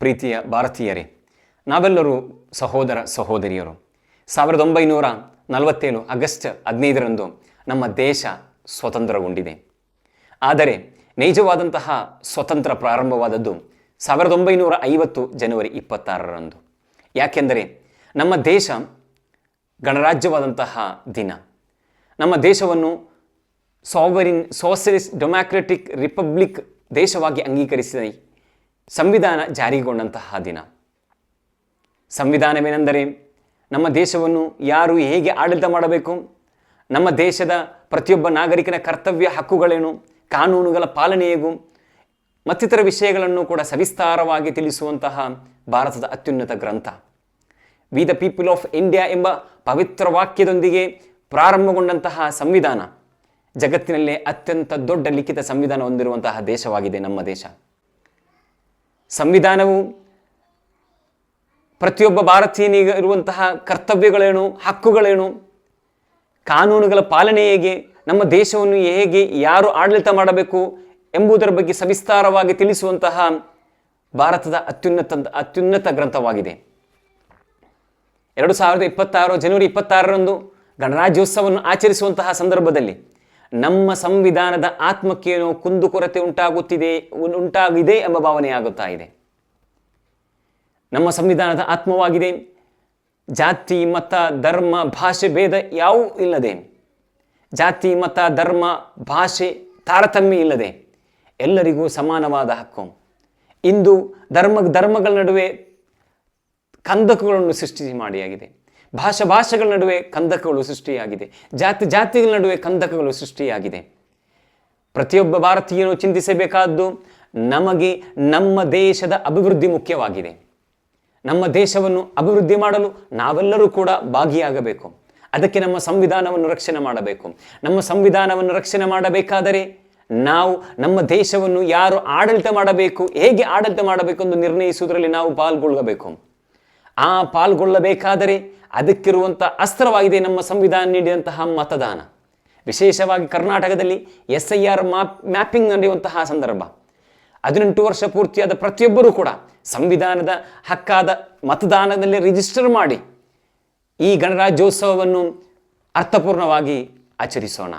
ಪ್ರೀತಿಯ ಭಾರತೀಯರೇ, ನಾವೆಲ್ಲರೂ ಸಹೋದರ ಸಹೋದರಿಯರು. 1947 ಆಗಸ್ಟ್ 15ರಂದು ನಮ್ಮ ದೇಶ ಸ್ವತಂತ್ರಗೊಂಡಿದೆ. ಆದರೆ ನೈಜವಾದಂತಹ ಸ್ವತಂತ್ರ ಪ್ರಾರಂಭವಾದದ್ದು 1950 ಜನವರಿ 26ರಂದು. ಯಾಕೆಂದರೆ ನಮ್ಮ ದೇಶ ಗಣರಾಜ್ಯವಾದಂತಹ ದಿನ. ನಮ್ಮ ದೇಶವನ್ನು ಸಾವರಿನ್ ಸೋಷಲಿಸ್ಟ್ ಡೆಮಾಕ್ರೆಟಿಕ್ ರಿಪಬ್ಲಿಕ್ ದೇಶವಾಗಿ ಅಂಗೀಕರಿಸಿದ ಸಂವಿಧಾನ ಜಾರಿಗೊಂಡಂತಹ ದಿನ. ಸಂವಿಧಾನವೇನೆಂದರೆ ನಮ್ಮ ದೇಶವನ್ನು ಯಾರು ಹೇಗೆ ಆಡಳಿತ ಮಾಡಬೇಕು, ನಮ್ಮ ದೇಶದ ಪ್ರತಿಯೊಬ್ಬ ನಾಗರಿಕನ ಕರ್ತವ್ಯ ಹಕ್ಕುಗಳೇನು, ಕಾನೂನುಗಳ ಪಾಲನೆ ಹೇಗೂ ಮತ್ತಿತರ ವಿಷಯಗಳನ್ನು ಕೂಡ ಸವಿಸ್ತಾರವಾಗಿ ತಿಳಿಸುವಂತಹ ಭಾರತದ ಅತ್ಯುನ್ನತ ಗ್ರಂಥ. We the people of India ಎಂಬ ಪವಿತ್ರ ವಾಕ್ಯದೊಂದಿಗೆ ಪ್ರಾರಂಭಗೊಂಡಂತಹ ಸಂವಿಧಾನ ಜಗತ್ತಿನಲ್ಲೇ ಅತ್ಯಂತ ದೊಡ್ಡ ಲಿಖಿತ ಸಂವಿಧಾನ ಹೊಂದಿರುವಂತಹ ದೇಶವಾಗಿದೆ ನಮ್ಮ ದೇಶ. ಸಂವಿಧಾನವು ಪ್ರತಿಯೊಬ್ಬ ಭಾರತೀಯನಿಗೆ ಇರುವಂತಹ ಕರ್ತವ್ಯಗಳೇನು, ಹಕ್ಕುಗಳೇನು, ಕಾನೂನುಗಳ ಪಾಲನೆ ಹೇಗೆ, ನಮ್ಮ ದೇಶವನ್ನು ಹೇಗೆ ಯಾರು ಆಡಳಿತ ಮಾಡಬೇಕು ಎಂಬುದರ ಬಗ್ಗೆ ಸವಿಸ್ತಾರವಾಗಿ ತಿಳಿಸುವಂತಹ ಭಾರತದ ಅತ್ಯುನ್ನತ ಗ್ರಂಥವಾಗಿದೆ. 2026 ಜನವರಿ 26ರಂದು ಗಣರಾಜ್ಯೋತ್ಸವವನ್ನು ಆಚರಿಸುವಂತಹ ಸಂದರ್ಭದಲ್ಲಿ ನಮ್ಮ ಸಂವಿಧಾನದ ಆತ್ಮಕ್ಕೇನೋ ಕುಂದುಕೊರತೆ ಉಂಟಾಗಿದೆ ಎಂಬ ಭಾವನೆ ಆಗುತ್ತಾ ಇದೆ. ನಮ್ಮ ಸಂವಿಧಾನದ ಆತ್ಮವಾಗಿದೆ ಜಾತಿ, ಮತ, ಧರ್ಮ, ಭಾಷೆ ಭೇದ ಯಾವೂ ಇಲ್ಲದೆ, ಜಾತಿ, ಮತ, ಧರ್ಮ, ಭಾಷೆ ಇಲ್ಲದೆ ಎಲ್ಲರಿಗೂ ಸಮಾನವಾದ ಹಕ್ಕು. ಇಂದು ಧರ್ಮಗಳ ನಡುವೆ ಕಂದಕಗಳನ್ನು ಸೃಷ್ಟಿ ಮಾಡಿಯಾಗಿದೆ. ಭಾಷೆಗಳ ನಡುವೆ ಕಂದಕಗಳು ಸೃಷ್ಟಿಯಾಗಿದೆ. ಜಾತಿಗಳ ನಡುವೆ ಕಂದಕಗಳು ಸೃಷ್ಟಿಯಾಗಿದೆ. ಪ್ರತಿಯೊಬ್ಬ ಭಾರತೀಯನು ಚಿಂತಿಸಬೇಕಾದ್ದು, ನಮಗೆ ನಮ್ಮ ದೇಶದ ಅಭಿವೃದ್ಧಿ ಮುಖ್ಯವಾಗಿದೆ. ನಮ್ಮ ದೇಶವನ್ನು ಅಭಿವೃದ್ಧಿ ಮಾಡಲು ನಾವೆಲ್ಲರೂ ಕೂಡ ಭಾಗಿಯಾಗಬೇಕು. ಅದಕ್ಕೆ ನಮ್ಮ ಸಂವಿಧಾನವನ್ನು ರಕ್ಷಣೆ ಮಾಡಬೇಕು. ನಮ್ಮ ಸಂವಿಧಾನವನ್ನು ರಕ್ಷಣೆ ಮಾಡಬೇಕಾದರೆ ನಾವು ನಮ್ಮ ದೇಶವನ್ನು ಯಾರು ಆಡಳಿತ ಮಾಡಬೇಕು, ಹೇಗೆ ಆಡಳಿತ ಮಾಡಬೇಕು ಎಂದು ನಿರ್ಣಯಿಸುವುದರಲ್ಲಿ ನಾವು ಪಾಲ್ಗೊಳ್ಳಬೇಕು. ಆ ಪಾಲ್ಗೊಳ್ಳಬೇಕಾದರೆ ಅದಕ್ಕಿರುವಂಥ ಅಸ್ತ್ರವಾಗಿದೆ ನಮ್ಮ ಸಂವಿಧಾನ ನೀಡಿದಂತಹ ಮತದಾನ. ವಿಶೇಷವಾಗಿ ಕರ್ನಾಟಕದಲ್ಲಿ SIR ಮ್ಯಾಪಿಂಗ್ ನಡೆಯುವಂತಹ ಸಂದರ್ಭ. 18 ವರ್ಷ ಪೂರ್ತಿಯಾದ ಪ್ರತಿಯೊಬ್ಬರೂ ಕೂಡ ಸಂವಿಧಾನದ ಹಕ್ಕಾದ ಮತದಾನದಲ್ಲಿ ರಿಜಿಸ್ಟರ್ ಮಾಡಿ ಈ ಗಣರಾಜ್ಯೋತ್ಸವವನ್ನು ಅರ್ಥಪೂರ್ಣವಾಗಿ ಆಚರಿಸೋಣ.